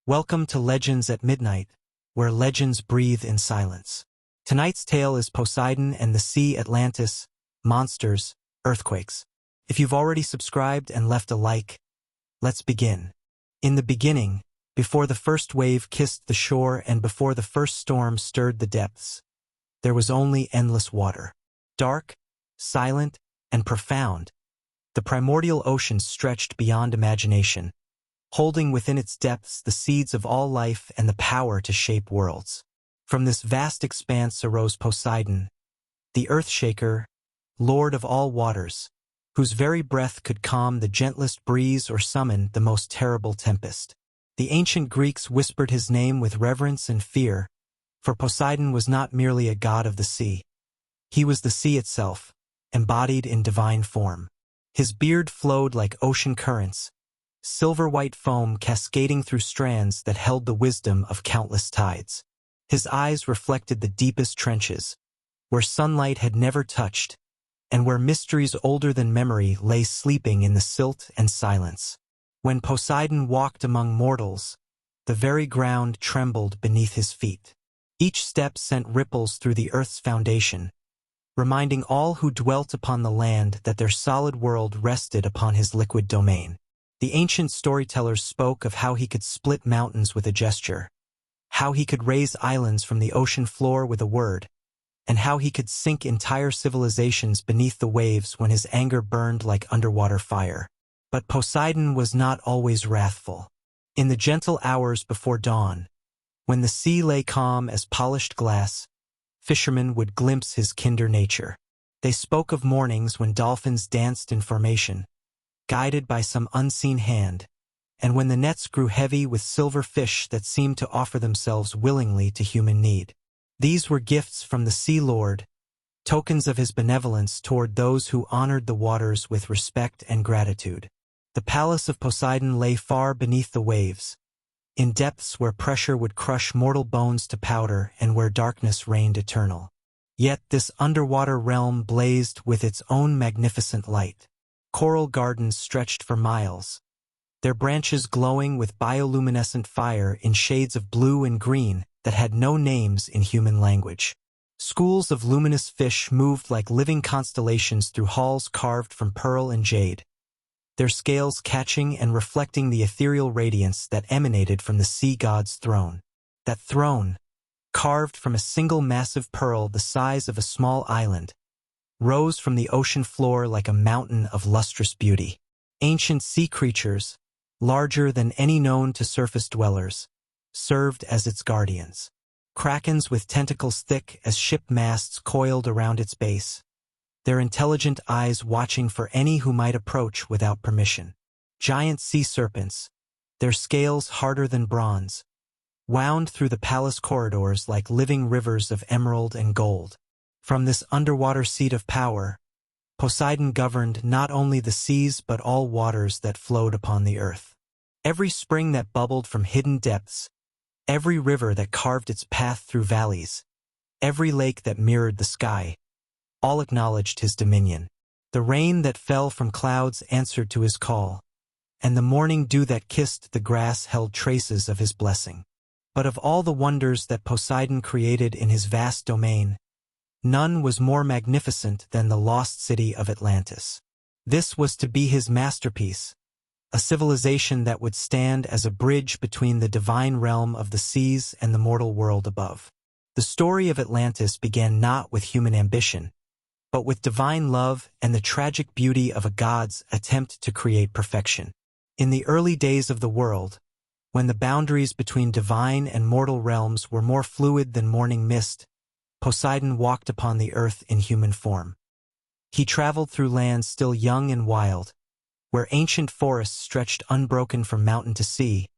Welcome to Legends at Midnight, where legends breathe in silence. Tonight's tale is Poseidon and the Sea Atlantis, monsters, earthquakes. If you've already subscribed and left a like, let's begin. In the beginning, before the first wave kissed the shore and before the first storm stirred the depths, there was only endless water. Dark, silent, and profound, the primordial ocean stretched beyond imagination, holding within its depths the seeds of all life and the power to shape worlds. From this vast expanse arose Poseidon, the earth-shaker, lord of all waters, whose very breath could calm the gentlest breeze or summon the most terrible tempest. The ancient Greeks whispered his name with reverence and fear, for Poseidon was not merely a god of the sea. He was the sea itself, embodied in divine form. His beard flowed like ocean currents, silver-white foam cascading through strands that held the wisdom of countless tides. His eyes reflected the deepest trenches, where sunlight had never touched, and where mysteries older than memory lay sleeping in the silt and silence. When Poseidon walked among mortals, the very ground trembled beneath his feet. Each step sent ripples through the earth's foundation, reminding all who dwelt upon the land that their solid world rested upon his liquid domain. The ancient storytellers spoke of how he could split mountains with a gesture, how he could raise islands from the ocean floor with a word, and how he could sink entire civilizations beneath the waves when his anger burned like underwater fire. But Poseidon was not always wrathful. In the gentle hours before dawn, when the sea lay calm as polished glass, fishermen would glimpse his kinder nature. They spoke of mornings when dolphins danced in formation, guided by some unseen hand, and when the nets grew heavy with silver fish that seemed to offer themselves willingly to human need. These were gifts from the Sea Lord, tokens of his benevolence toward those who honored the waters with respect and gratitude. The palace of Poseidon lay far beneath the waves, in depths where pressure would crush mortal bones to powder and where darkness reigned eternal. Yet this underwater realm blazed with its own magnificent light. Coral gardens stretched for miles, their branches glowing with bioluminescent fire in shades of blue and green that had no names in human language. Schools of luminous fish moved like living constellations through halls carved from pearl and jade, their scales catching and reflecting the ethereal radiance that emanated from the sea god's throne. That throne, carved from a single massive pearl the size of a small island, rose from the ocean floor like a mountain of lustrous beauty. Ancient sea creatures, larger than any known to surface dwellers, served as its guardians. Krakens with tentacles thick as ship masts coiled around its base, their intelligent eyes watching for any who might approach without permission. Giant sea serpents, their scales harder than bronze, wound through the palace corridors like living rivers of emerald and gold. From this underwater seat of power, Poseidon governed not only the seas but all waters that flowed upon the earth. Every spring that bubbled from hidden depths, every river that carved its path through valleys, every lake that mirrored the sky, all acknowledged his dominion. The rain that fell from clouds answered to his call, and the morning dew that kissed the grass held traces of his blessing. But of all the wonders that Poseidon created in his vast domain, none was more magnificent than the lost city of Atlantis. This was to be his masterpiece, a civilization that would stand as a bridge between the divine realm of the seas and the mortal world above. The story of Atlantis began not with human ambition, but with divine love and the tragic beauty of a god's attempt to create perfection. In the early days of the world, when the boundaries between divine and mortal realms were more fluid than morning mist, Poseidon walked upon the earth in human form. He traveled through lands still young and wild, where ancient forests stretched unbroken from mountain to sea,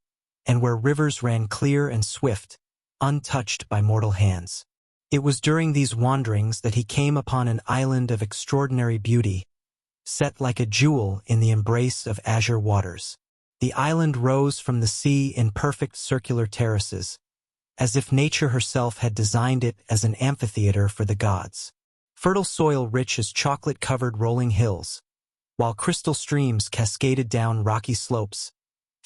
and where rivers ran clear and swift, untouched by mortal hands. It was during these wanderings that he came upon an island of extraordinary beauty, set like a jewel in the embrace of azure waters. The island rose from the sea in perfect circular terraces, as if nature herself had designed it as an amphitheater for the gods. Fertile soil rich as chocolate-covered rolling hills, while crystal streams cascaded down rocky slopes,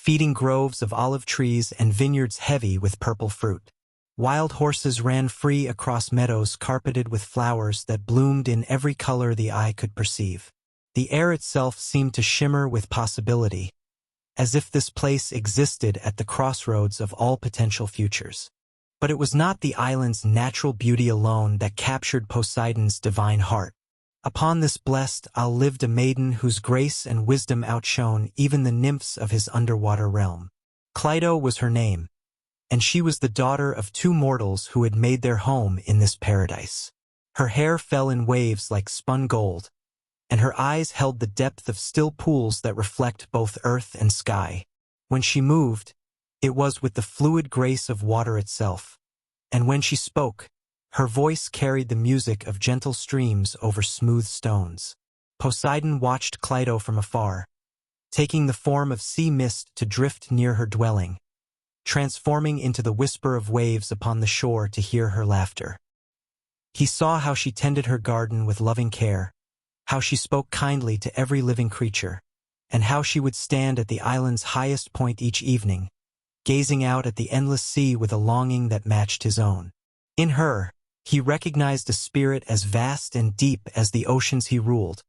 feeding groves of olive trees and vineyards heavy with purple fruit. Wild horses ran free across meadows carpeted with flowers that bloomed in every color the eye could perceive. The air itself seemed to shimmer with possibility, as if this place existed at the crossroads of all potential futures. But it was not the island's natural beauty alone that captured Poseidon's divine heart. Upon this blessed isle lived a maiden whose grace and wisdom outshone even the nymphs of his underwater realm. Cleito was her name, and she was the daughter of two mortals who had made their home in this paradise. Her hair fell in waves like spun gold, and her eyes held the depth of still pools that reflect both earth and sky. When she moved, it was with the fluid grace of water itself, and when she spoke, her voice carried the music of gentle streams over smooth stones. Poseidon watched Cleito from afar, taking the form of sea mist to drift near her dwelling, transforming into the whisper of waves upon the shore to hear her laughter. He saw how she tended her garden with loving care, how she spoke kindly to every living creature, and how she would stand at the island's highest point each evening, gazing out at the endless sea with a longing that matched his own. In her, he recognized a spirit as vast and deep as the oceans he ruled,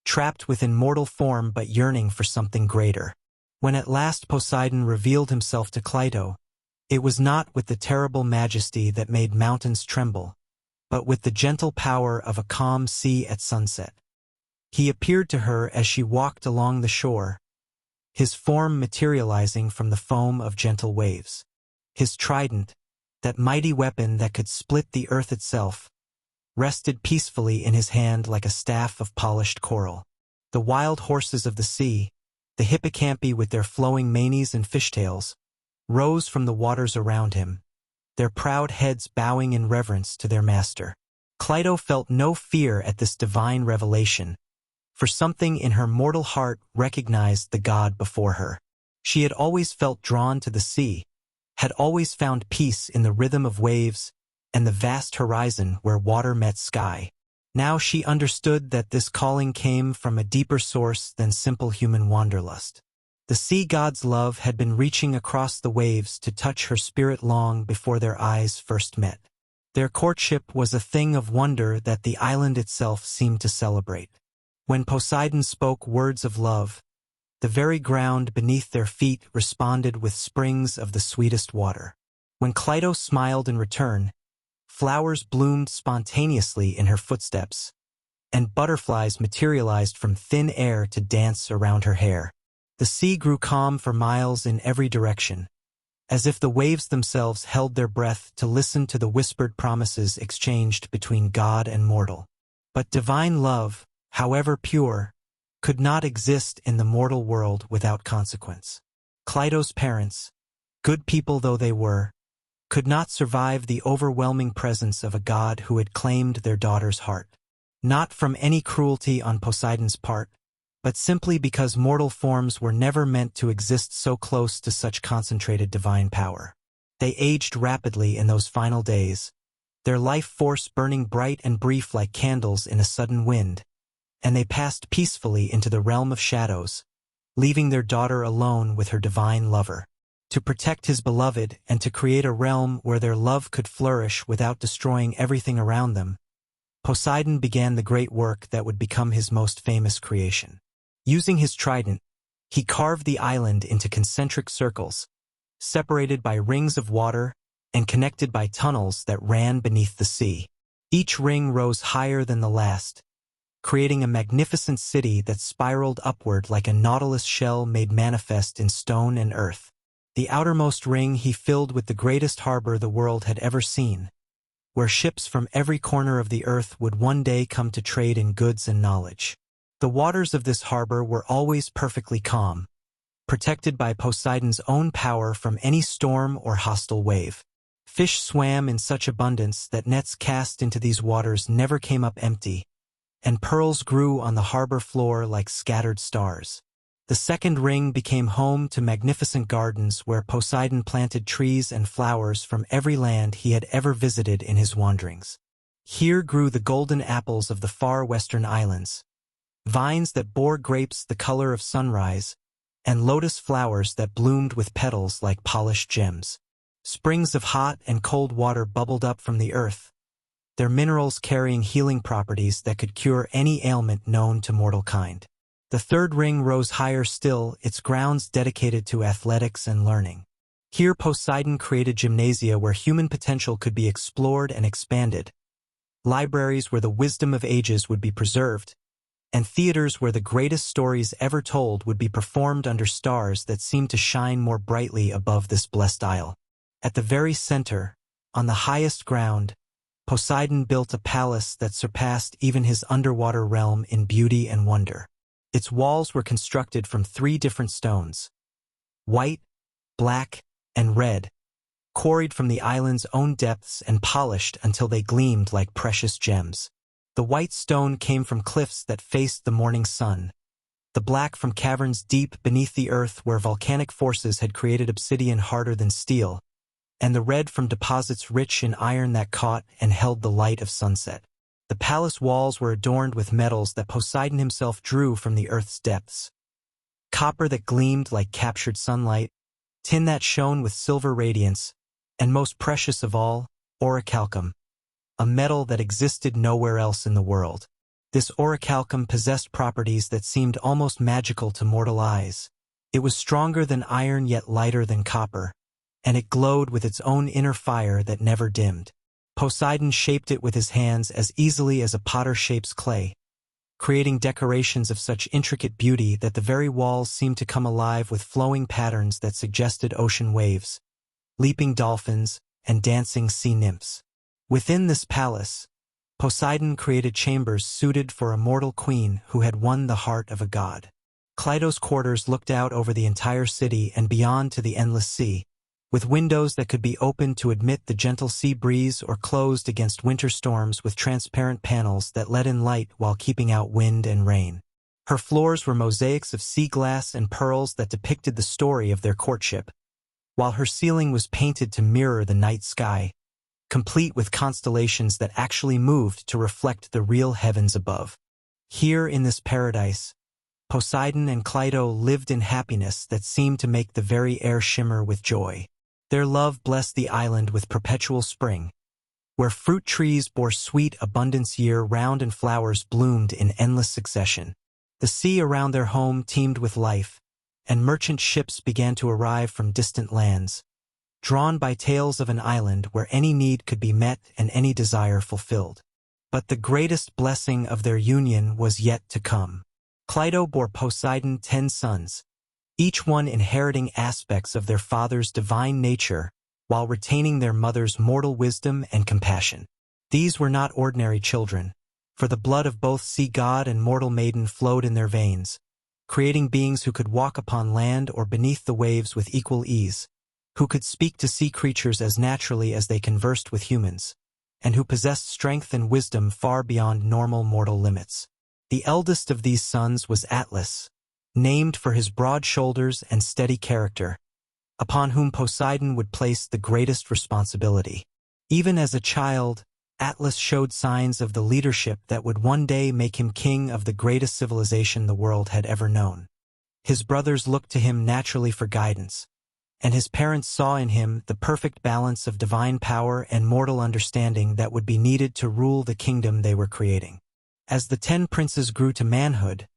trapped within mortal form but yearning for something greater. When at last Poseidon revealed himself to Cleito, it was not with the terrible majesty that made mountains tremble, but with the gentle power of a calm sea at sunset. He appeared to her as she walked along the shore, his form materializing from the foam of gentle waves. His trident, that mighty weapon that could split the earth itself, rested peacefully in his hand like a staff of polished coral. The wild horses of the sea, the hippocampi with their flowing manes and fishtails, rose from the waters around him, their proud heads bowing in reverence to their master. Cleito felt no fear at this divine revelation, for something in her mortal heart recognized the god before her. She had always felt drawn to the sea, had always found peace in the rhythm of waves and the vast horizon where water met sky. Now she understood that this calling came from a deeper source than simple human wanderlust. The sea god's love had been reaching across the waves to touch her spirit long before their eyes first met. Their courtship was a thing of wonder that the island itself seemed to celebrate. When Poseidon spoke words of love, the very ground beneath their feet responded with springs of the sweetest water. When Cleito smiled in return, flowers bloomed spontaneously in her footsteps, and butterflies materialized from thin air to dance around her hair. The sea grew calm for miles in every direction, as if the waves themselves held their breath to listen to the whispered promises exchanged between God and mortal. But divine love, however pure, could not exist in the mortal world without consequence. Cleito's parents, good people though they were, could not survive the overwhelming presence of a god who had claimed their daughter's heart. Not from any cruelty on Poseidon's part, but simply because mortal forms were never meant to exist so close to such concentrated divine power. They aged rapidly in those final days, their life force burning bright and brief like candles in a sudden wind, and they passed peacefully into the realm of shadows, leaving their daughter alone with her divine lover. To protect his beloved and to create a realm where their love could flourish without destroying everything around them, Poseidon began the great work that would become his most famous creation. Using his trident, he carved the island into concentric circles, separated by rings of water and connected by tunnels that ran beneath the sea. Each ring rose higher than the last, creating a magnificent city that spiraled upward like a nautilus shell made manifest in stone and earth. The outermost ring he filled with the greatest harbor the world had ever seen, where ships from every corner of the earth would one day come to trade in goods and knowledge. The waters of this harbor were always perfectly calm, protected by Poseidon's own power from any storm or hostile wave. Fish swam in such abundance that nets cast into these waters never came up empty, and pearls grew on the harbor floor like scattered stars. The second ring became home to magnificent gardens where Poseidon planted trees and flowers from every land he had ever visited in his wanderings. Here grew the golden apples of the far western islands, vines that bore grapes the color of sunrise, and lotus flowers that bloomed with petals like polished gems. Springs of hot and cold water bubbled up from the earth, their minerals carrying healing properties that could cure any ailment known to mortal kind. The third ring rose higher still, its grounds dedicated to athletics and learning. Here Poseidon created gymnasia where human potential could be explored and expanded, libraries where the wisdom of ages would be preserved, and theaters where the greatest stories ever told would be performed under stars that seemed to shine more brightly above this blessed isle. At the very center, on the highest ground, Poseidon built a palace that surpassed even his underwater realm in beauty and wonder. Its walls were constructed from 3 different stones: white, black, and red, quarried from the island's own depths and polished until they gleamed like precious gems. The white stone came from cliffs that faced the morning sun, the black from caverns deep beneath the earth where volcanic forces had created obsidian harder than steel, and the red from deposits rich in iron that caught and held the light of sunset. The palace walls were adorned with metals that Poseidon himself drew from the earth's depths: copper that gleamed like captured sunlight, tin that shone with silver radiance, and most precious of all, orichalcum, a metal that existed nowhere else in the world. This orichalcum possessed properties that seemed almost magical to mortal eyes. It was stronger than iron yet lighter than copper, and it glowed with its own inner fire that never dimmed. Poseidon shaped it with his hands as easily as a potter shapes clay, creating decorations of such intricate beauty that the very walls seemed to come alive with flowing patterns that suggested ocean waves, leaping dolphins, and dancing sea nymphs. Within this palace, Poseidon created chambers suited for a mortal queen who had won the heart of a god. Cleido's quarters looked out over the entire city and beyond to the endless sea, with windows that could be opened to admit the gentle sea breeze or closed against winter storms with transparent panels that let in light while keeping out wind and rain. Her floors were mosaics of sea glass and pearls that depicted the story of their courtship, while her ceiling was painted to mirror the night sky, complete with constellations that actually moved to reflect the real heavens above. Here in this paradise, Poseidon and Cleido lived in happiness that seemed to make the very air shimmer with joy. Their love blessed the island with perpetual spring, where fruit trees bore sweet abundance year-round and flowers bloomed in endless succession. The sea around their home teemed with life, and merchant ships began to arrive from distant lands, drawn by tales of an island where any need could be met and any desire fulfilled. But the greatest blessing of their union was yet to come. Cleido bore Poseidon 10 sons, each one inheriting aspects of their father's divine nature while retaining their mother's mortal wisdom and compassion. These were not ordinary children, for the blood of both sea god and mortal maiden flowed in their veins, creating beings who could walk upon land or beneath the waves with equal ease, who could speak to sea creatures as naturally as they conversed with humans, and who possessed strength and wisdom far beyond normal mortal limits. The eldest of these sons was Atlas, named for his broad shoulders and steady character, upon whom Poseidon would place the greatest responsibility. Even as a child, Atlas showed signs of the leadership that would one day make him king of the greatest civilization the world had ever known. His brothers looked to him naturally for guidance, and his parents saw in him the perfect balance of divine power and mortal understanding that would be needed to rule the kingdom they were creating. As the 10 princes grew to manhood,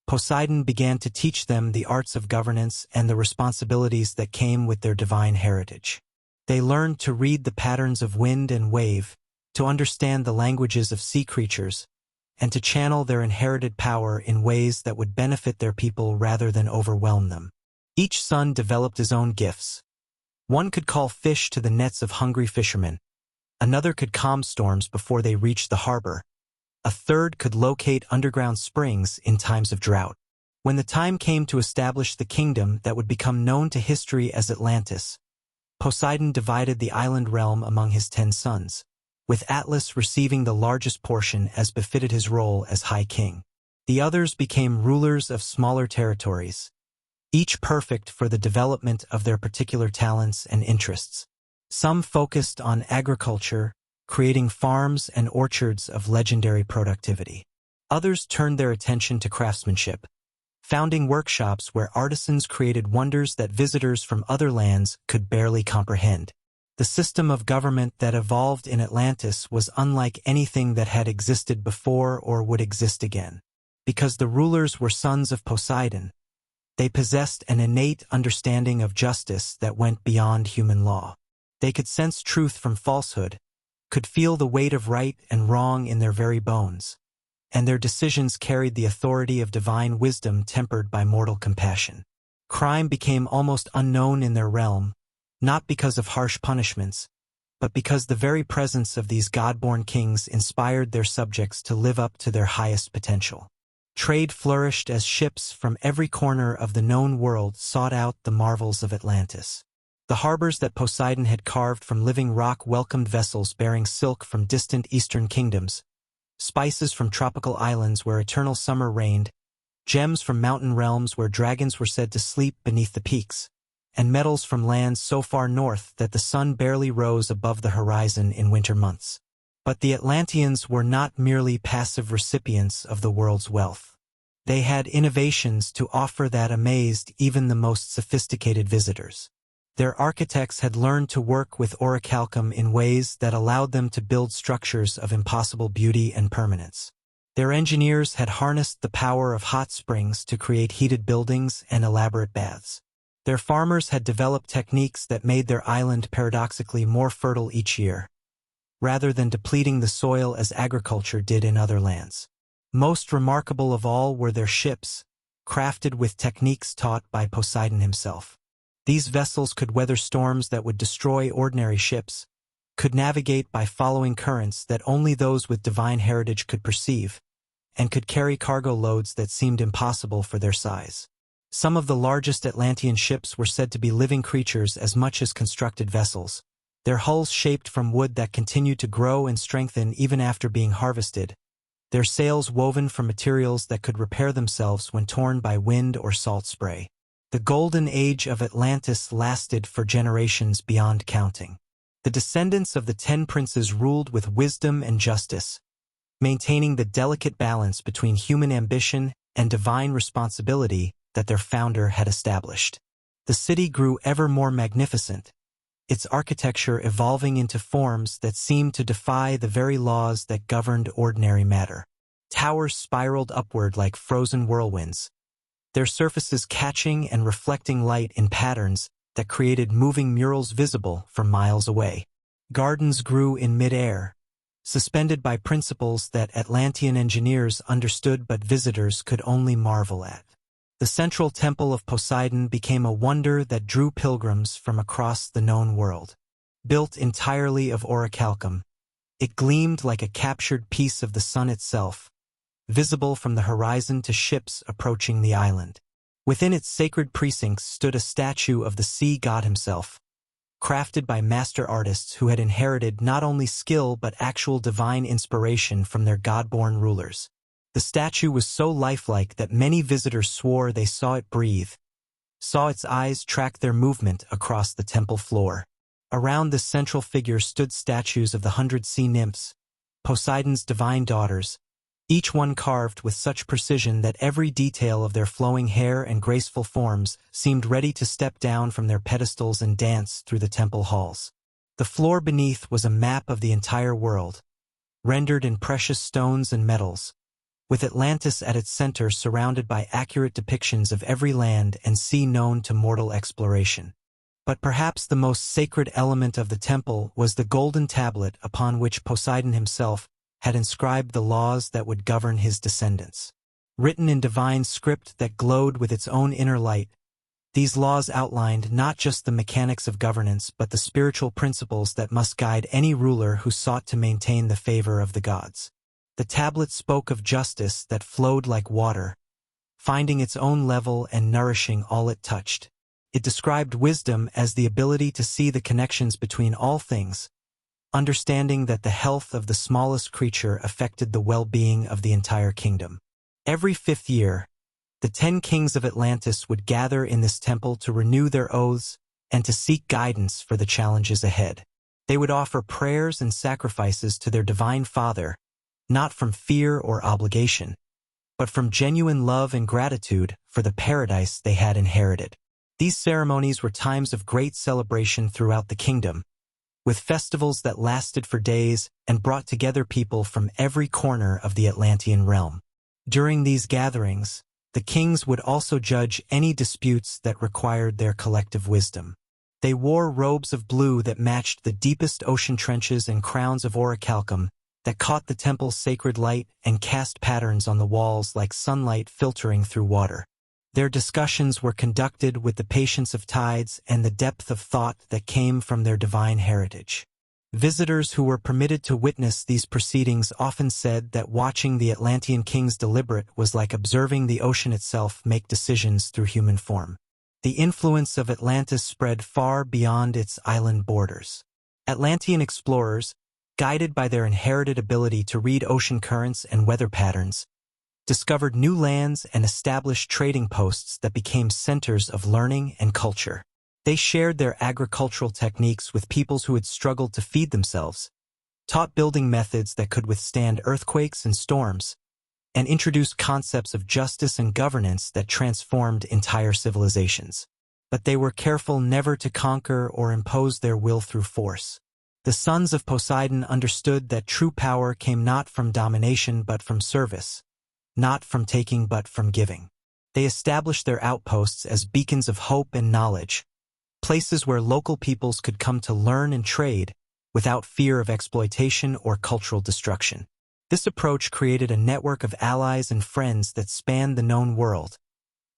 Poseidon began to teach them the arts of governance and the responsibilities that came with their divine heritage. They learned to read the patterns of wind and wave, to understand the languages of sea creatures, and to channel their inherited power in ways that would benefit their people rather than overwhelm them. Each son developed his own gifts. One could call fish to the nets of hungry fishermen. Another could calm storms before they reached the harbor. A third could locate underground springs in times of drought. When the time came to establish the kingdom that would become known to history as Atlantis, Poseidon divided the island realm among his 10 sons, with Atlas receiving the largest portion as befitted his role as High King. The others became rulers of smaller territories, each perfect for the development of their particular talents and interests. Some focused on agriculture, creating farms and orchards of legendary productivity. Others turned their attention to craftsmanship, founding workshops where artisans created wonders that visitors from other lands could barely comprehend. The system of government that evolved in Atlantis was unlike anything that had existed before or would exist again. Because the rulers were sons of Poseidon, they possessed an innate understanding of justice that went beyond human law. They could sense truth from falsehood, could feel the weight of right and wrong in their very bones, and their decisions carried the authority of divine wisdom tempered by mortal compassion. Crime became almost unknown in their realm, not because of harsh punishments, but because the very presence of these god-born kings inspired their subjects to live up to their highest potential. Trade flourished as ships from every corner of the known world sought out the marvels of Atlantis. The harbors that Poseidon had carved from living rock welcomed vessels bearing silk from distant eastern kingdoms, spices from tropical islands where eternal summer reigned, gems from mountain realms where dragons were said to sleep beneath the peaks, and metals from lands so far north that the sun barely rose above the horizon in winter months. But the Atlanteans were not merely passive recipients of the world's wealth. They had innovations to offer that amazed even the most sophisticated visitors. Their architects had learned to work with orichalcum in ways that allowed them to build structures of impossible beauty and permanence. Their engineers had harnessed the power of hot springs to create heated buildings and elaborate baths. Their farmers had developed techniques that made their island paradoxically more fertile each year, rather than depleting the soil as agriculture did in other lands. Most remarkable of all were their ships, crafted with techniques taught by Poseidon himself. These vessels could weather storms that would destroy ordinary ships, could navigate by following currents that only those with divine heritage could perceive, and could carry cargo loads that seemed impossible for their size. Some of the largest Atlantean ships were said to be living creatures as much as constructed vessels, their hulls shaped from wood that continued to grow and strengthen even after being harvested, their sails woven from materials that could repair themselves when torn by wind or salt spray. The golden age of Atlantis lasted for generations beyond counting. The descendants of the 10 princes ruled with wisdom and justice, maintaining the delicate balance between human ambition and divine responsibility that their founder had established. The city grew ever more magnificent, its architecture evolving into forms that seemed to defy the very laws that governed ordinary matter. Towers spiraled upward like frozen whirlwinds, their surfaces catching and reflecting light in patterns that created moving murals visible from miles away. Gardens grew in mid-air, suspended by principles that Atlantean engineers understood but visitors could only marvel at. The central temple of Poseidon became a wonder that drew pilgrims from across the known world. Built entirely of orichalcum, it gleamed like a captured piece of the sun itself, visible from the horizon to ships approaching the island. Within its sacred precincts stood a statue of the sea god himself, crafted by master artists who had inherited not only skill but actual divine inspiration from their god-born rulers. The statue was so lifelike that many visitors swore they saw it breathe, saw its eyes track their movement across the temple floor. Around this central figure stood statues of the 100 sea nymphs, Poseidon's divine daughters, each one carved with such precision that every detail of their flowing hair and graceful forms seemed ready to step down from their pedestals and dance through the temple halls. The floor beneath was a map of the entire world, rendered in precious stones and metals, with Atlantis at its center surrounded by accurate depictions of every land and sea known to mortal exploration. But perhaps the most sacred element of the temple was the golden tablet upon which Poseidon himself had inscribed the laws that would govern his descendants. Written in divine script that glowed with its own inner light, these laws outlined not just the mechanics of governance but the spiritual principles that must guide any ruler who sought to maintain the favor of the gods. The tablet spoke of justice that flowed like water, finding its own level and nourishing all it touched. It described wisdom as the ability to see the connections between all things, understanding that the health of the smallest creature affected the well-being of the entire kingdom. Every 5th year, the 10 kings of Atlantis would gather in this temple to renew their oaths and to seek guidance for the challenges ahead. They would offer prayers and sacrifices to their divine father, not from fear or obligation, but from genuine love and gratitude for the paradise they had inherited. These ceremonies were times of great celebration throughout the kingdom, with festivals that lasted for days and brought together people from every corner of the Atlantean realm. During these gatherings, the kings would also judge any disputes that required their collective wisdom. They wore robes of blue that matched the deepest ocean trenches and crowns of orichalcum that caught the temple's sacred light and cast patterns on the walls like sunlight filtering through water. Their discussions were conducted with the patience of tides and the depth of thought that came from their divine heritage. Visitors who were permitted to witness these proceedings often said that watching the Atlantean kings deliberate was like observing the ocean itself make decisions through human form. The influence of Atlantis spread far beyond its island borders. Atlantean explorers, guided by their inherited ability to read ocean currents and weather patterns, discovered new lands and established trading posts that became centers of learning and culture. They shared their agricultural techniques with peoples who had struggled to feed themselves, taught building methods that could withstand earthquakes and storms, and introduced concepts of justice and governance that transformed entire civilizations. But they were careful never to conquer or impose their will through force. The sons of Poseidon understood that true power came not from domination but from service, not from taking but from giving. They established their outposts as beacons of hope and knowledge, places where local peoples could come to learn and trade without fear of exploitation or cultural destruction. This approach created a network of allies and friends that spanned the known world,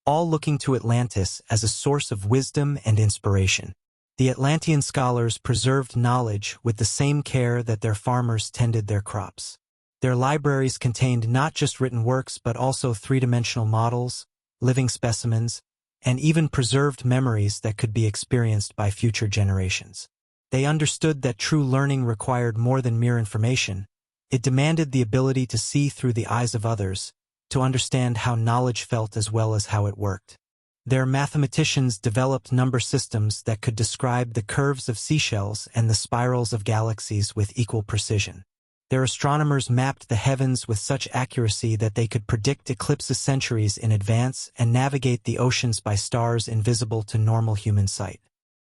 all looking to Atlantis as a source of wisdom and inspiration. The Atlantean scholars preserved knowledge with the same care that their farmers tended their crops. Their libraries contained not just written works but also three-dimensional models, living specimens, and even preserved memories that could be experienced by future generations. They understood that true learning required more than mere information. It demanded the ability to see through the eyes of others, to understand how knowledge felt as well as how it worked. Their mathematicians developed number systems that could describe the curves of seashells and the spirals of galaxies with equal precision. Their astronomers mapped the heavens with such accuracy that they could predict eclipses centuries in advance and navigate the oceans by stars invisible to normal human sight.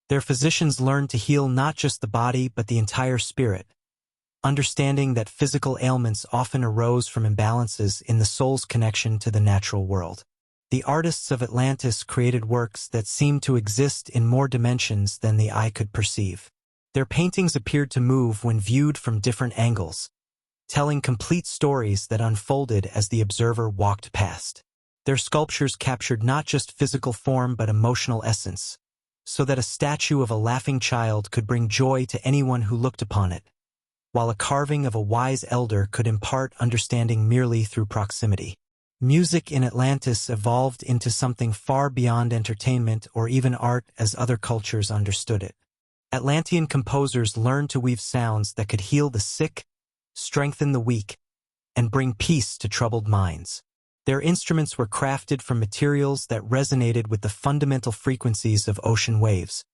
Their physicians learned to heal not just the body but the entire spirit, understanding that physical ailments often arose from imbalances in the soul's connection to the natural world. The artists of Atlantis created works that seemed to exist in more dimensions than the eye could perceive. Their paintings appeared to move when viewed from different angles, telling complete stories that unfolded as the observer walked past. Their sculptures captured not just physical form but emotional essence, so that a statue of a laughing child could bring joy to anyone who looked upon it, while a carving of a wise elder could impart understanding merely through proximity. Music in Atlantis evolved into something far beyond entertainment or even art as other cultures understood it. Atlantean composers learned to weave sounds that could heal the sick, strengthen the weak, and bring peace to troubled minds. Their instruments were crafted from materials that resonated with the fundamental frequencies of ocean waves,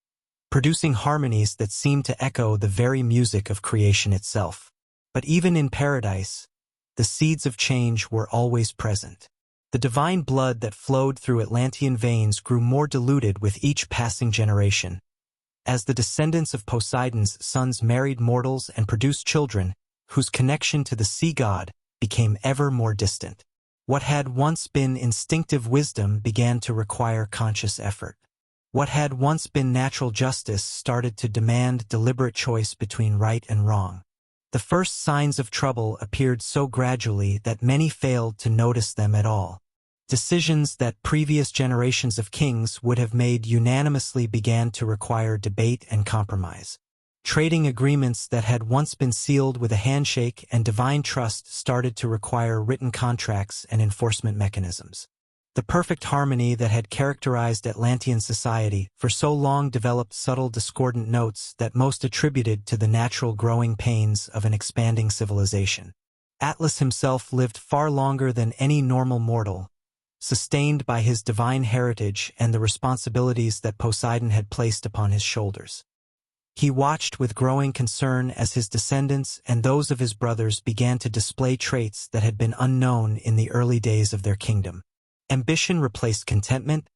producing harmonies that seemed to echo the very music of creation itself. But even in paradise, the seeds of change were always present. The divine blood that flowed through Atlantean veins grew more diluted with each passing generation. As the descendants of Poseidon's sons married mortals and produced children, whose connection to the sea god became ever more distant. What had once been instinctive wisdom began to require conscious effort. What had once been natural justice started to demand deliberate choice between right and wrong. The first signs of trouble appeared so gradually that many failed to notice them at all. Decisions that previous generations of kings would have made unanimously began to require debate and compromise. Trading agreements that had once been sealed with a handshake and divine trust started to require written contracts and enforcement mechanisms. The perfect harmony that had characterized Atlantean society for so long developed subtle discordant notes that most attributed to the natural growing pains of an expanding civilization. Atlas himself lived far longer than any normal mortal, sustained by his divine heritage and the responsibilities that Poseidon had placed upon his shoulders. He watched with growing concern as his descendants and those of his brothers began to display traits that had been unknown in the early days of their kingdom. Ambition replaced contentment,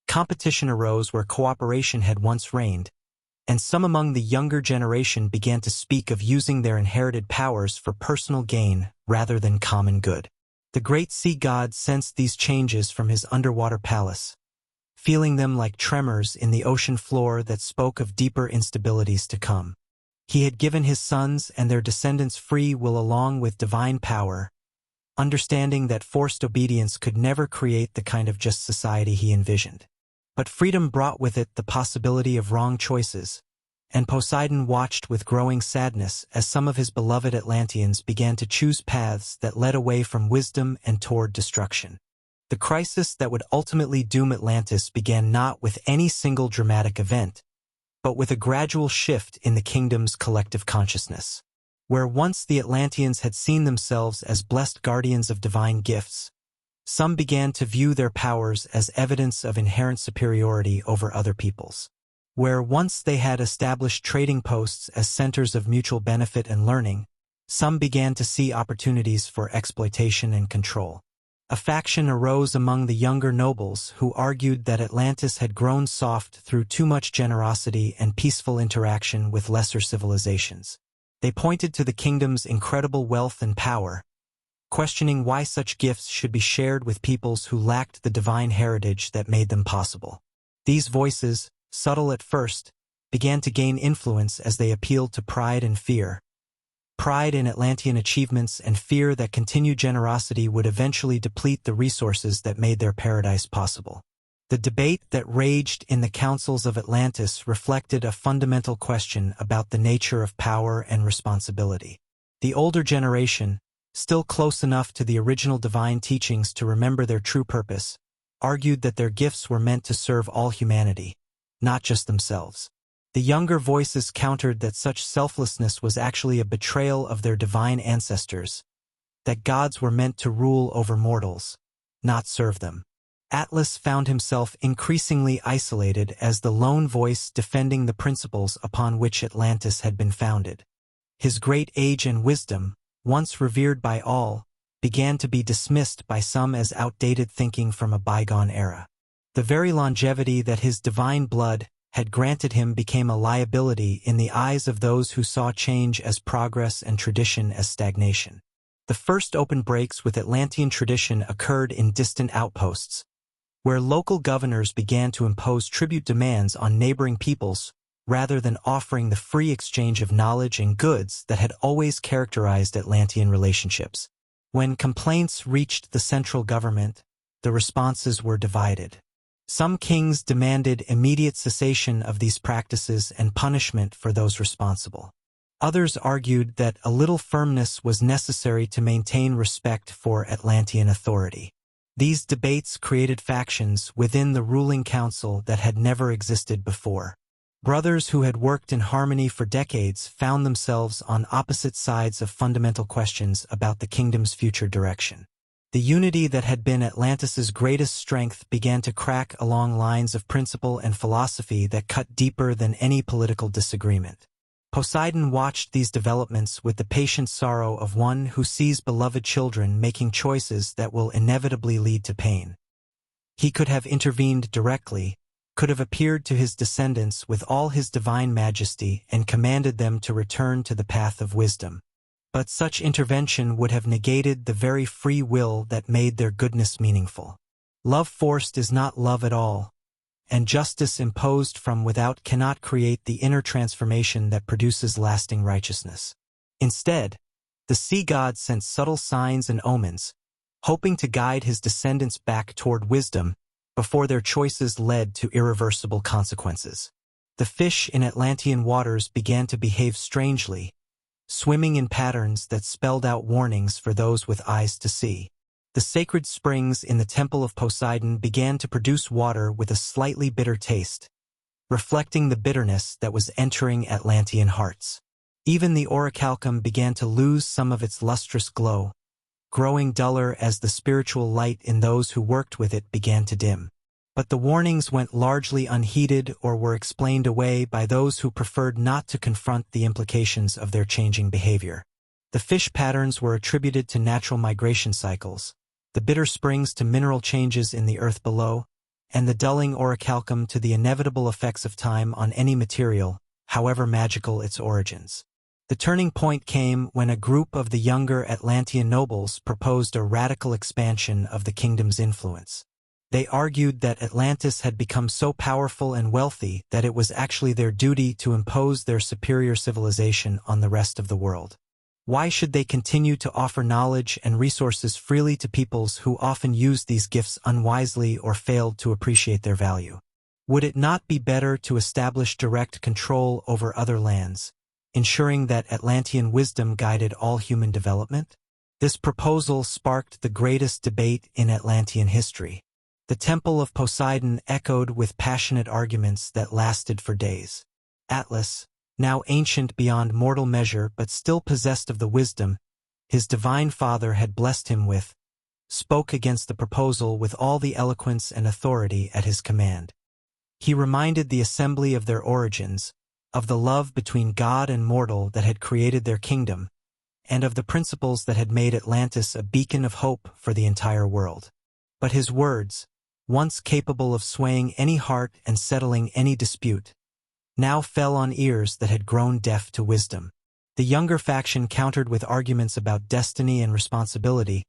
competition arose where cooperation had once reigned, and some among the younger generation began to speak of using their inherited powers for personal gain rather than common good. The great sea god sensed these changes from his underwater palace, feeling them like tremors in the ocean floor that spoke of deeper instabilities to come. He had given his sons and their descendants free will along with divine power, understanding that forced obedience could never create the kind of just society he envisioned. But freedom brought with it the possibility of wrong choices, and Poseidon watched with growing sadness as some of his beloved Atlanteans began to choose paths that led away from wisdom and toward destruction. The crisis that would ultimately doom Atlantis began not with any single dramatic event, but with a gradual shift in the kingdom's collective consciousness. Where once the Atlanteans had seen themselves as blessed guardians of divine gifts, some began to view their powers as evidence of inherent superiority over other peoples. Where once they had established trading posts as centers of mutual benefit and learning, some began to see opportunities for exploitation and control. A faction arose among the younger nobles who argued that Atlantis had grown soft through too much generosity and peaceful interaction with lesser civilizations. They pointed to the kingdom's incredible wealth and power, questioning why such gifts should be shared with peoples who lacked the divine heritage that made them possible. These voices, subtle at first, began to gain influence as they appealed to pride and fear. Pride in Atlantean achievements and fear that continued generosity would eventually deplete the resources that made their paradise possible. The debate that raged in the councils of Atlantis reflected a fundamental question about the nature of power and responsibility. The older generation, still close enough to the original divine teachings to remember their true purpose, argued that their gifts were meant to serve all humanity, not just themselves. The younger voices countered that such selflessness was actually a betrayal of their divine ancestors, that gods were meant to rule over mortals, not serve them. Atlas found himself increasingly isolated as the lone voice defending the principles upon which Atlantis had been founded. His great age and wisdom, once revered by all, began to be dismissed by some as outdated thinking from a bygone era. The very longevity that his divine blood had granted him became a liability in the eyes of those who saw change as progress and tradition as stagnation. The first open breaks with Atlantean tradition occurred in distant outposts, where local governors began to impose tribute demands on neighboring peoples rather than offering the free exchange of knowledge and goods that had always characterized Atlantean relationships. When complaints reached the central government, the responses were divided. Some kings demanded immediate cessation of these practices and punishment for those responsible. Others argued that a little firmness was necessary to maintain respect for Atlantean authority. These debates created factions within the ruling council that had never existed before. Brothers who had worked in harmony for decades found themselves on opposite sides of fundamental questions about the kingdom's future direction. The unity that had been Atlantis's greatest strength began to crack along lines of principle and philosophy that cut deeper than any political disagreement. Poseidon watched these developments with the patient sorrow of one who sees beloved children making choices that will inevitably lead to pain. He could have intervened directly, could have appeared to his descendants with all his divine majesty and commanded them to return to the path of wisdom. But such intervention would have negated the very free will that made their goodness meaningful. Love forced is not love at all, and justice imposed from without cannot create the inner transformation that produces lasting righteousness. Instead, the sea god sent subtle signs and omens, hoping to guide his descendants back toward wisdom before their choices led to irreversible consequences. The fish in Atlantean waters began to behave strangely, swimming in patterns that spelled out warnings for those with eyes to see. The sacred springs in the temple of Poseidon began to produce water with a slightly bitter taste, reflecting the bitterness that was entering Atlantean hearts. Even the orichalcum began to lose some of its lustrous glow, growing duller as the spiritual light in those who worked with it began to dim. But the warnings went largely unheeded or were explained away by those who preferred not to confront the implications of their changing behavior. The fish patterns were attributed to natural migration cycles, the bitter springs to mineral changes in the earth below, and the dulling orichalcum to the inevitable effects of time on any material, however magical its origins. The turning point came when a group of the younger Atlantean nobles proposed a radical expansion of the kingdom's influence. They argued that Atlantis had become so powerful and wealthy that it was actually their duty to impose their superior civilization on the rest of the world. Why should they continue to offer knowledge and resources freely to peoples who often used these gifts unwisely or failed to appreciate their value? Would it not be better to establish direct control over other lands, ensuring that Atlantean wisdom guided all human development? This proposal sparked the greatest debate in Atlantean history. The Temple of Poseidon echoed with passionate arguments that lasted for days. Atlas, now ancient beyond mortal measure but still possessed of the wisdom his divine father had blessed him with, spoke against the proposal with all the eloquence and authority at his command. He reminded the assembly of their origins, of the love between God and mortal that had created their kingdom, and of the principles that had made Atlantis a beacon of hope for the entire world. But his words, once capable of swaying any heart and settling any dispute, now fell on ears that had grown deaf to wisdom. The younger faction countered with arguments about destiny and responsibility,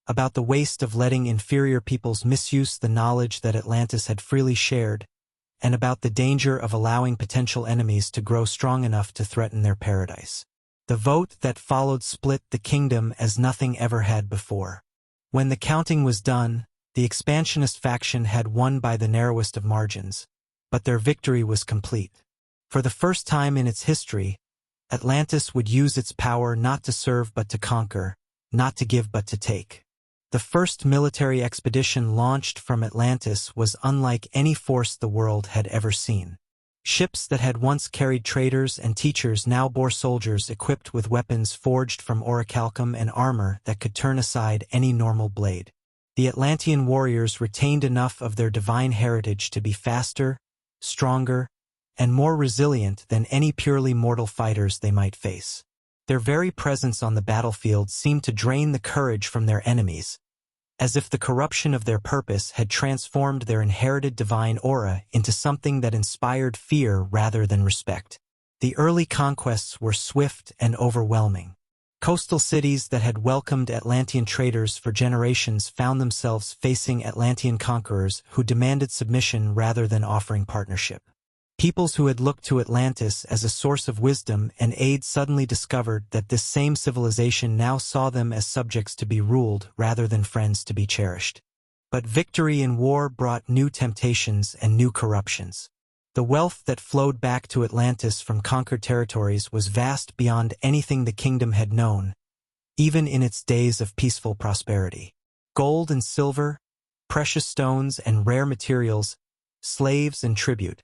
about the waste of letting inferior peoples misuse the knowledge that Atlantis had freely shared, and about the danger of allowing potential enemies to grow strong enough to threaten their paradise. The vote that followed split the kingdom as nothing ever had before. When the counting was done, the expansionist faction had won by the narrowest of margins, but their victory was complete. For the first time in its history, Atlantis would use its power not to serve but to conquer, not to give but to take. The first military expedition launched from Atlantis was unlike any force the world had ever seen. Ships that had once carried traders and teachers now bore soldiers equipped with weapons forged from orichalcum and armor that could turn aside any normal blade. The Atlantean warriors retained enough of their divine heritage to be faster, stronger, and more resilient than any purely mortal fighters they might face. Their very presence on the battlefield seemed to drain the courage from their enemies, as if the corruption of their purpose had transformed their inherited divine aura into something that inspired fear rather than respect. The early conquests were swift and overwhelming. Coastal cities that had welcomed Atlantean traders for generations found themselves facing Atlantean conquerors who demanded submission rather than offering partnership. Peoples who had looked to Atlantis as a source of wisdom and aid suddenly discovered that this same civilization now saw them as subjects to be ruled rather than friends to be cherished. But victory in war brought new temptations and new corruptions. The wealth that flowed back to Atlantis from conquered territories was vast beyond anything the kingdom had known, even in its days of peaceful prosperity. Gold and silver, precious stones and rare materials, slaves and tribute,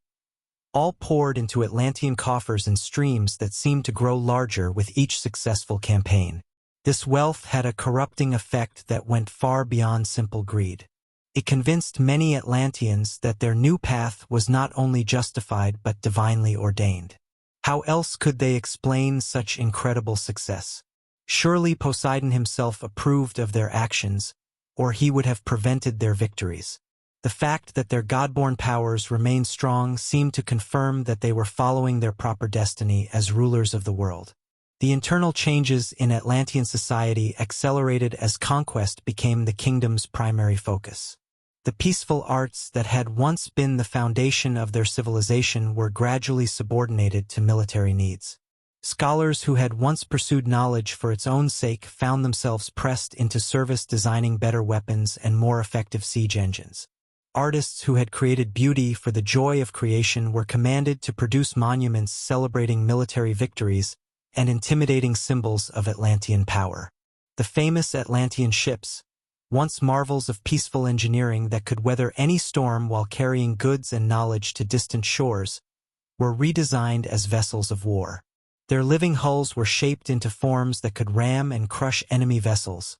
all poured into Atlantean coffers in streams that seemed to grow larger with each successful campaign. This wealth had a corrupting effect that went far beyond simple greed. It convinced many Atlanteans that their new path was not only justified but divinely ordained. How else could they explain such incredible success? Surely Poseidon himself approved of their actions, or he would have prevented their victories. The fact that their God-born powers remained strong seemed to confirm that they were following their proper destiny as rulers of the world. The internal changes in Atlantean society accelerated as conquest became the kingdom's primary focus. The peaceful arts that had once been the foundation of their civilization were gradually subordinated to military needs. Scholars who had once pursued knowledge for its own sake found themselves pressed into service designing better weapons and more effective siege engines. Artists who had created beauty for the joy of creation were commanded to produce monuments celebrating military victories and intimidating symbols of Atlantean power. The famous Atlantean ships, once marvels of peaceful engineering that could weather any storm while carrying goods and knowledge to distant shores, were redesigned as vessels of war. Their living hulls were shaped into forms that could ram and crush enemy vessels,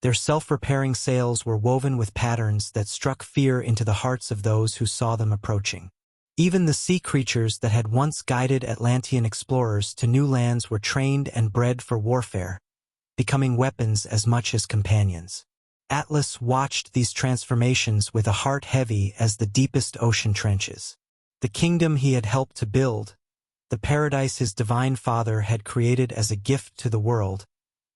Their self-repairing sails were woven with patterns that struck fear into the hearts of those who saw them approaching. Even the sea creatures that had once guided Atlantean explorers to new lands were trained and bred for warfare, becoming weapons as much as companions. Atlas watched these transformations with a heart heavy as the deepest ocean trenches. The kingdom he had helped to build, the paradise his divine father had created as a gift to the world,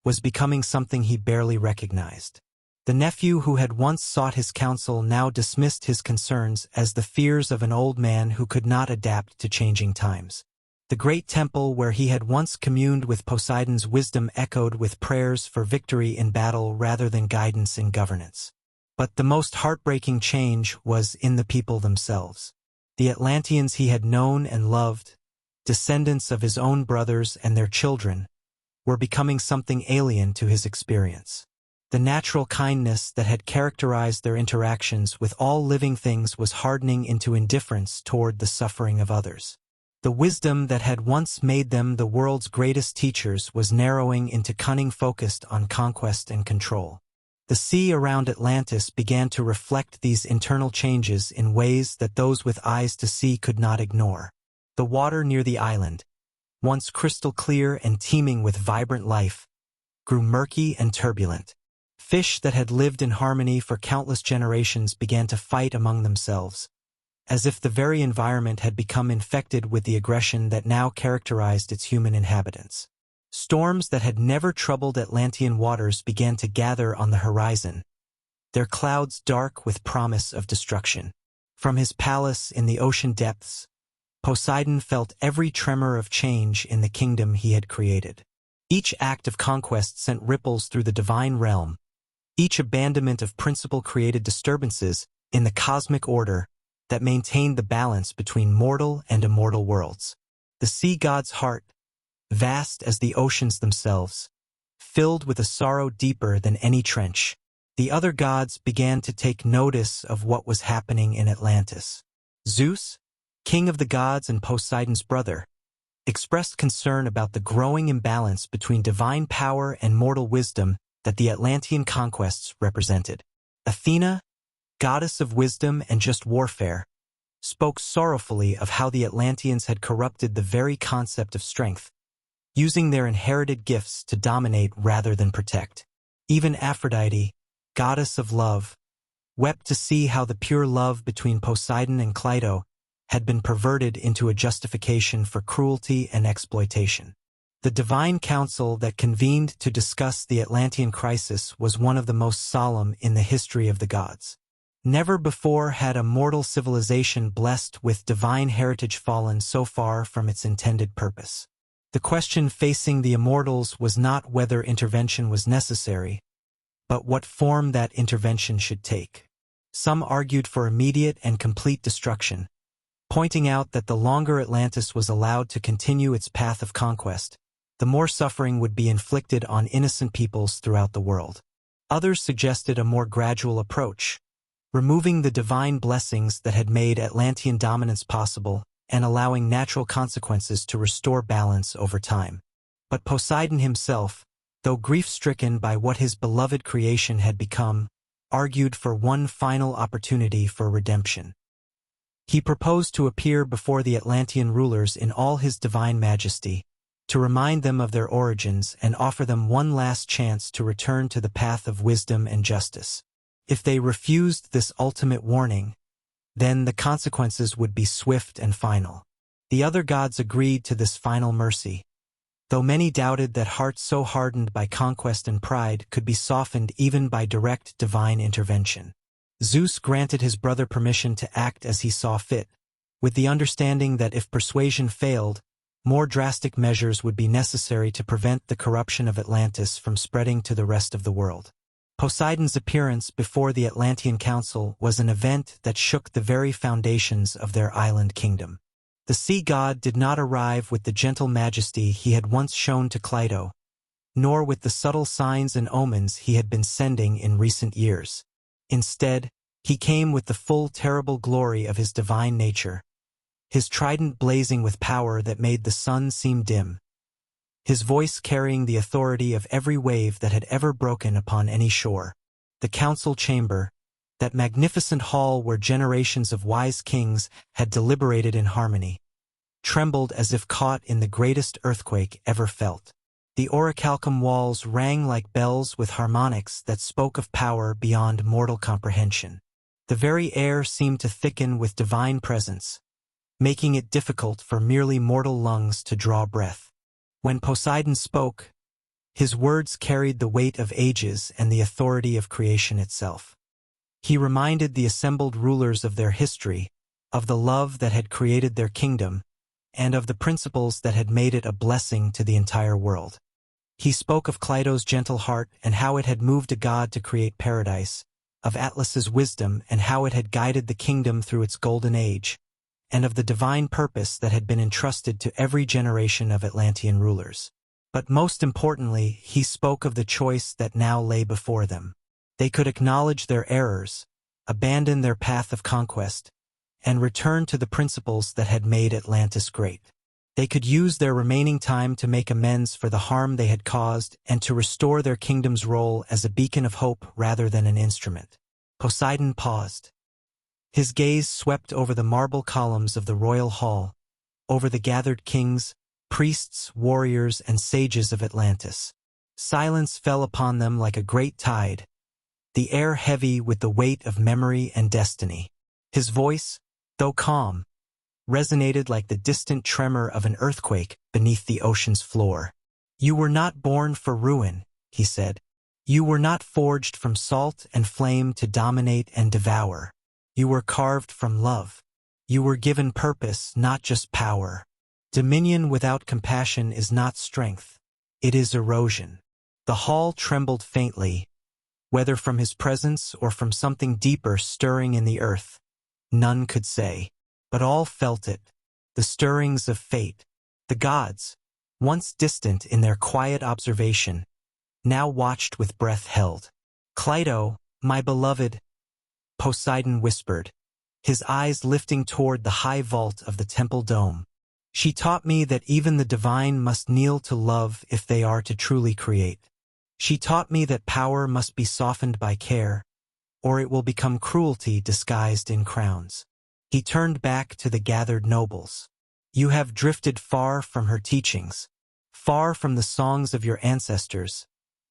was becoming something he barely recognized. The nephew who had once sought his counsel now dismissed his concerns as the fears of an old man who could not adapt to changing times. The great temple where he had once communed with Poseidon's wisdom echoed with prayers for victory in battle rather than guidance in governance. But the most heartbreaking change was in the people themselves. The Atlanteans he had known and loved, descendants of his own brothers and their children, were becoming something alien to his experience. The natural kindness that had characterized their interactions with all living things was hardening into indifference toward the suffering of others. The wisdom that had once made them the world's greatest teachers was narrowing into cunning focused on conquest and control. The sea around Atlantis began to reflect these internal changes in ways that those with eyes to see could not ignore. The water near the island, once crystal clear and teeming with vibrant life, grew murky and turbulent. Fish that had lived in harmony for countless generations began to fight among themselves, as if the very environment had become infected with the aggression that now characterized its human inhabitants. Storms that had never troubled Atlantean waters began to gather on the horizon, their clouds dark with promise of destruction. From his palace in the ocean depths, Poseidon felt every tremor of change in the kingdom he had created. Each act of conquest sent ripples through the divine realm. Each abandonment of principle created disturbances in the cosmic order that maintained the balance between mortal and immortal worlds. The sea god's heart, vast as the oceans themselves, filled with a sorrow deeper than any trench. The other gods began to take notice of what was happening in Atlantis. Zeus, king of the gods and Poseidon's brother, expressed concern about the growing imbalance between divine power and mortal wisdom that the Atlantean conquests represented. Athena, goddess of wisdom and just warfare, spoke sorrowfully of how the Atlanteans had corrupted the very concept of strength, using their inherited gifts to dominate rather than protect. Even Aphrodite, goddess of love, wept to see how the pure love between Poseidon and Cleito had been perverted into a justification for cruelty and exploitation. The divine council that convened to discuss the Atlantean crisis was one of the most solemn in the history of the gods. Never before had a mortal civilization blessed with divine heritage fallen so far from its intended purpose. The question facing the immortals was not whether intervention was necessary, but what form that intervention should take. Some argued for immediate and complete destruction, pointing out that the longer Atlantis was allowed to continue its path of conquest, the more suffering would be inflicted on innocent peoples throughout the world. Others suggested a more gradual approach, removing the divine blessings that had made Atlantean dominance possible and allowing natural consequences to restore balance over time. But Poseidon himself, though grief-stricken by what his beloved creation had become, argued for one final opportunity for redemption. He proposed to appear before the Atlantean rulers in all his divine majesty, to remind them of their origins and offer them one last chance to return to the path of wisdom and justice. If they refused this ultimate warning, then the consequences would be swift and final. The other gods agreed to this final mercy, though many doubted that hearts so hardened by conquest and pride could be softened even by direct divine intervention. Zeus granted his brother permission to act as he saw fit, with the understanding that if persuasion failed, more drastic measures would be necessary to prevent the corruption of Atlantis from spreading to the rest of the world. Poseidon's appearance before the Atlantean Council was an event that shook the very foundations of their island kingdom. The sea god did not arrive with the gentle majesty he had once shown to Cleito, nor with the subtle signs and omens he had been sending in recent years. Instead, he came with the full terrible glory of his divine nature, his trident blazing with power that made the sun seem dim, his voice carrying the authority of every wave that had ever broken upon any shore. The council chamber, that magnificent hall where generations of wise kings had deliberated in harmony, trembled as if caught in the greatest earthquake ever felt. The orichalcum walls rang like bells with harmonics that spoke of power beyond mortal comprehension. The very air seemed to thicken with divine presence, making it difficult for merely mortal lungs to draw breath. When Poseidon spoke, his words carried the weight of ages and the authority of creation itself. He reminded the assembled rulers of their history, of the love that had created their kingdom, and of the principles that had made it a blessing to the entire world. He spoke of Cleito's gentle heart and how it had moved a god to create paradise, of Atlas's wisdom and how it had guided the kingdom through its golden age, and of the divine purpose that had been entrusted to every generation of Atlantean rulers. But most importantly, he spoke of the choice that now lay before them. They could acknowledge their errors, abandon their path of conquest, and return to the principles that had made Atlantis great. They could use their remaining time to make amends for the harm they had caused and to restore their kingdom's role as a beacon of hope rather than an instrument. Poseidon paused. His gaze swept over the marble columns of the royal hall, over the gathered kings, priests, warriors, and sages of Atlantis. Silence fell upon them like a great tide, the air heavy with the weight of memory and destiny. His voice, though calm, resonated like the distant tremor of an earthquake beneath the ocean's floor. "You were not born for ruin," he said. "You were not forged from salt and flame to dominate and devour. You were carved from love. You were given purpose, not just power. Dominion without compassion is not strength. It is erosion." The hall trembled faintly, whether from his presence or from something deeper stirring in the earth. None could say. But all felt it, the stirrings of fate. The gods, once distant in their quiet observation, now watched with breath held. "Cleito, my beloved," Poseidon whispered, his eyes lifting toward the high vault of the temple dome. "She taught me that even the divine must kneel to love if they are to truly create. She taught me that power must be softened by care, or it will become cruelty disguised in crowns." He turned back to the gathered nobles. "You have drifted far from her teachings, far from the songs of your ancestors,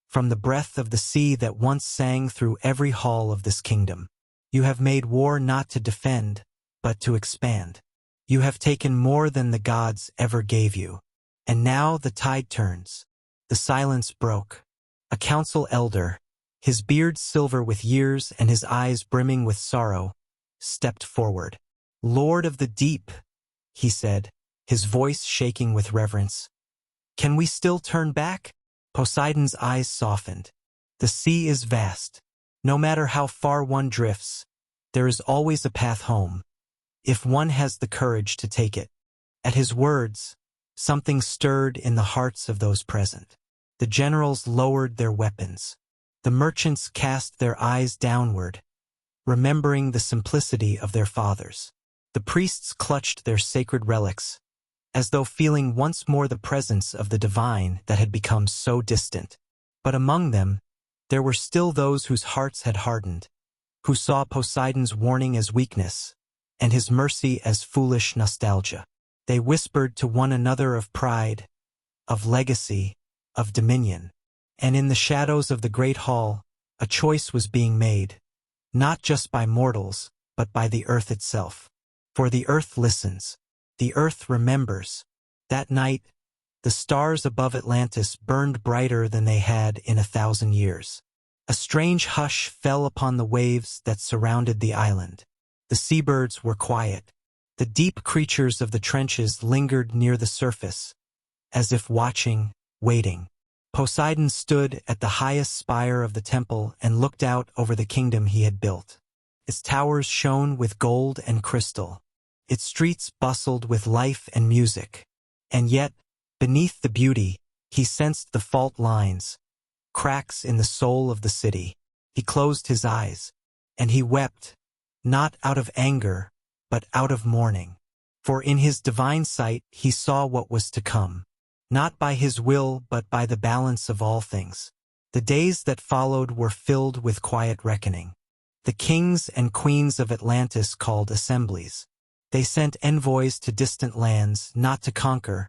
from the breath of the sea that once sang through every hall of this kingdom. You have made war not to defend, but to expand. You have taken more than the gods ever gave you. And now the tide turns." The silence broke. A council elder, his beard silver with years and his eyes brimming with sorrow, stepped forward. "Lord of the deep," he said, his voice shaking with reverence. "Can we still turn back?" Poseidon's eyes softened. "The sea is vast. No matter how far one drifts, there is always a path home, if one has the courage to take it." At his words, something stirred in the hearts of those present. The generals lowered their weapons. The merchants cast their eyes downward, remembering the simplicity of their fathers. The priests clutched their sacred relics, as though feeling once more the presence of the divine that had become so distant. But among them, there were still those whose hearts had hardened, who saw Poseidon's warning as weakness, and his mercy as foolish nostalgia. They whispered to one another of pride, of legacy, of dominion. And in the shadows of the great hall, a choice was being made, not just by mortals, but by the earth itself. For the earth listens. The earth remembers. That night, the stars above Atlantis burned brighter than they had in 1,000 years. A strange hush fell upon the waves that surrounded the island. The seabirds were quiet. The deep creatures of the trenches lingered near the surface, as if watching, waiting. Poseidon stood at the highest spire of the temple and looked out over the kingdom he had built. Its towers shone with gold and crystal. Its streets bustled with life and music. And yet, beneath the beauty, he sensed the fault lines, cracks in the soul of the city. He closed his eyes, and he wept, not out of anger, but out of mourning. For in his divine sight he saw what was to come. not by his will but by the balance of all things. The days that followed were filled with quiet reckoning. The kings and queens of Atlantis called assemblies. They sent envoys to distant lands, not to conquer,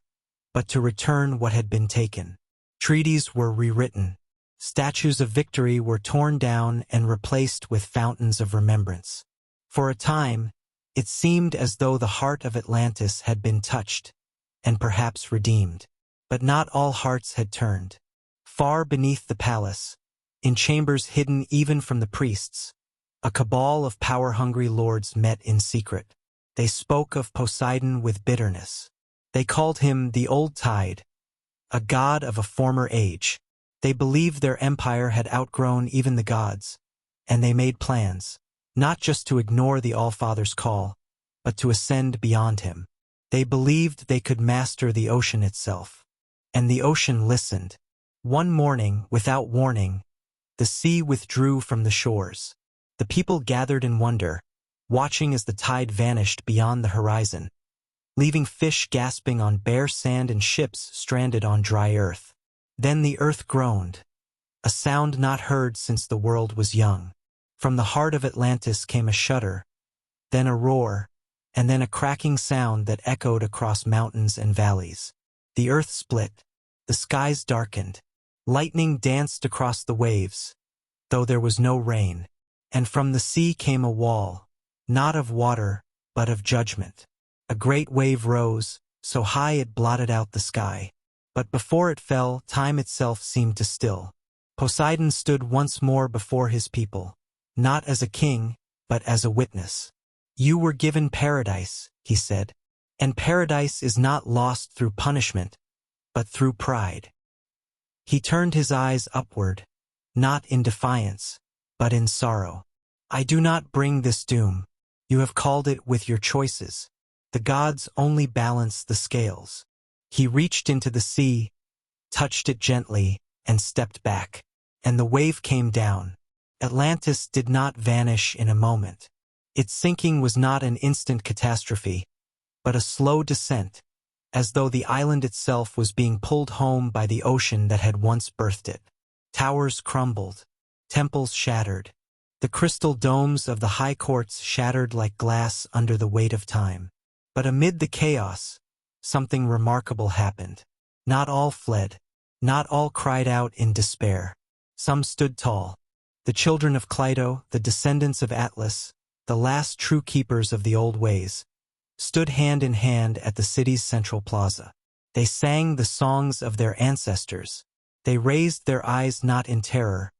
but to return what had been taken. Treaties were rewritten. Statues of victory were torn down and replaced with fountains of remembrance. For a time, it seemed as though the heart of Atlantis had been touched, and perhaps redeemed. But not all hearts had turned. Far beneath the palace, in chambers hidden even from the priests, a cabal of power-hungry lords met in secret. They spoke of Poseidon with bitterness. They called him the Old Tide, a god of a former age. They believed their empire had outgrown even the gods, and they made plans, not just to ignore the Allfather's call, but to ascend beyond him. They believed they could master the ocean itself. And the ocean listened. One morning, without warning, the sea withdrew from the shores. The people gathered in wonder, watching as the tide vanished beyond the horizon, leaving fish gasping on bare sand and ships stranded on dry earth. Then the earth groaned, a sound not heard since the world was young. From the heart of Atlantis came a shudder, then a roar, and then a cracking sound that echoed across mountains and valleys. The earth split, the skies darkened, lightning danced across the waves, though there was no rain, and from the sea came a wall, not of water, but of judgment. A great wave rose, so high it blotted out the sky. But before it fell, time itself seemed to still. Poseidon stood once more before his people, not as a king, but as a witness. "You were given paradise," he said, "and paradise is not lost through punishment, but through pride." He turned his eyes upward, not in defiance, but in sorrow. "I do not bring this doom. You have called it with your choices. The gods only balance the scales." He reached into the sea, touched it gently, and stepped back. And the wave came down. Atlantis did not vanish in a moment. Its sinking was not an instant catastrophe, but a slow descent, as though the island itself was being pulled home by the ocean that had once birthed it. Towers crumbled, temples shattered. The crystal domes of the high courts shattered like glass under the weight of time. But amid the chaos, something remarkable happened. Not all fled. Not all cried out in despair. Some stood tall. The children of Cleito, the descendants of Atlas, the last true keepers of the old ways, stood hand in hand at the city's central plaza. They sang the songs of their ancestors. They raised their eyes not in terror,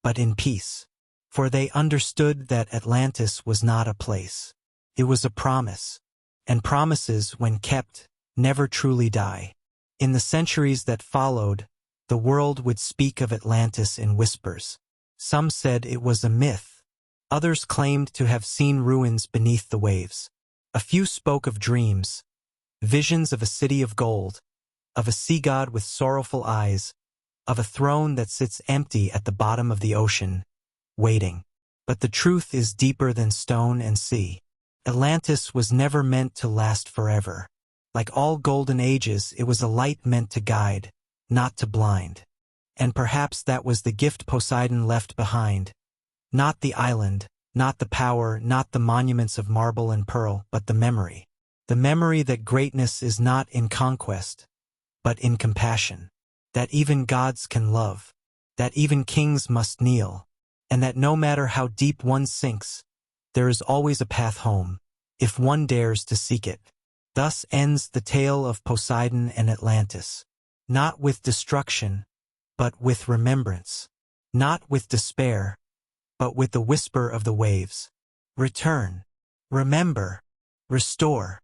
but in peace. For they understood that Atlantis was not a place. It was a promise. And promises, when kept, never truly die. In the centuries that followed, the world would speak of Atlantis in whispers. Some said it was a myth. Others claimed to have seen ruins beneath the waves. A few spoke of dreams, visions of a city of gold, of a sea god with sorrowful eyes, of a throne that sits empty at the bottom of the ocean, waiting. But the truth is deeper than stone and sea. Atlantis was never meant to last forever. Like all golden ages, it was a light meant to guide, not to blind. And perhaps that was the gift Poseidon left behind. Not the island, not the power, not the monuments of marble and pearl, but the memory. The memory that greatness is not in conquest, but in compassion. That even gods can love. That even kings must kneel. And that no matter how deep one sinks, there is always a path home, if one dares to seek it. Thus ends the tale of Poseidon and Atlantis. Not with destruction, but with remembrance. Not with despair, but with the whisper of the waves. Return. Remember. Restore.